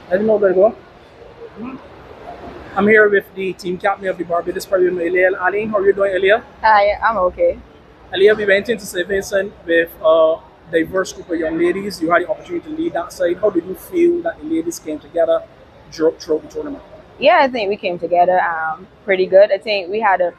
I don't know where to go. I'm here with the team captain of the Barbados Pride Women, Aaliyah Alleyne. How are you doing, Aaliyah? Hi, I'm okay. Aaliyah, we went into St. Vincent with a diverse group of young ladies. You had the opportunity to lead that side. How did you feel that the ladies came together throughout the tournament? Yeah, I think we came together pretty good. I think we had a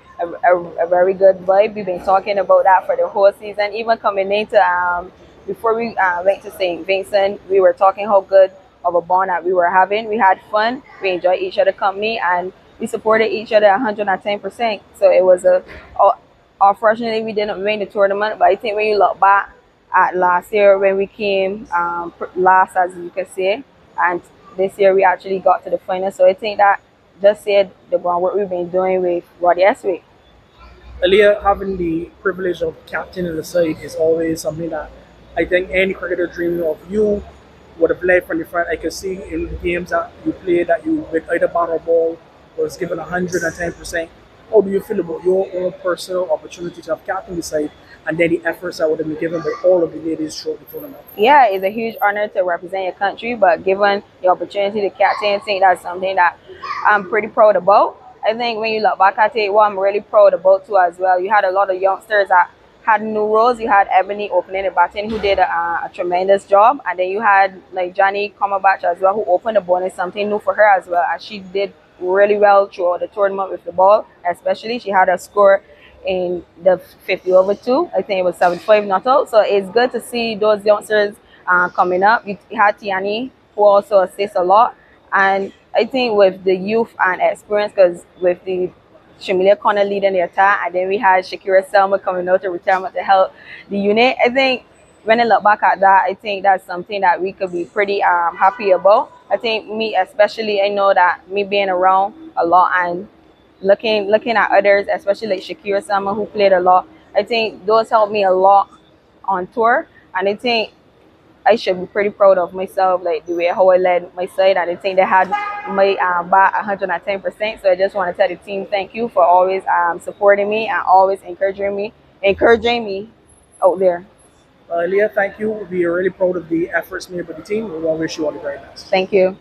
very good vibe. We've been talking about that for the whole season. Even coming into before we went to St. Vincent, we were talking how good of a bond that we were having. We had fun. We enjoyed each other company, and we supported each other 110%. So it was unfortunately we didn't win the tournament, but I think when you look back at last year when we came last, as you can say, and this year we actually got to the final. So I think that just said the groundwork we've been doing with Roddy Eswick. Aaliyah, having the privilege of captaining the side is always something that I think any cricketer dreaming of. You would have led from the front. I could see in the games that you played that you, with either bat or ball, was given 110%. How do you feel about your own personal opportunity to have captained the side and then the efforts that would have been given by all of the ladies throughout the tournament? Yeah, it's a huge honor to represent your country, but given the opportunity to captain, I think that's something that I'm pretty proud about. I think when you look back at it, what I'm really proud about too as well, you had a lot of youngsters that had new roles. You had Ebony opening the batting, who did a tremendous job, and then you had like Johnny Comerbatch as well, who opened the ball, and something new for her as well, and she did really well throughout the tournament with the ball. Especially, she had a score in the 50 over 2. I think it was 7-5 not out. So it's good to see those youngsters coming up. You had Tiani, who also assists a lot, and I think with the youth and experience, because with the Shamilia Connor leading the attack, and then we had Shakira Selma coming out to retirement to help the unit. I think when I look back at that, I think that's something that we could be pretty happy about. I think me especially, I know that me being around a lot and looking at others, especially like Shakira Selma, who played a lot, I think those helped me a lot on tour, and I think I should be pretty proud of myself, like the way how I led my side, and I think they had my back 110%. So I just want to tell the team thank you for always supporting me and always encouraging me out there. Aaliyah, thank you. We are really proud of the efforts made by the team. We want to wish you all the very best. Thank you.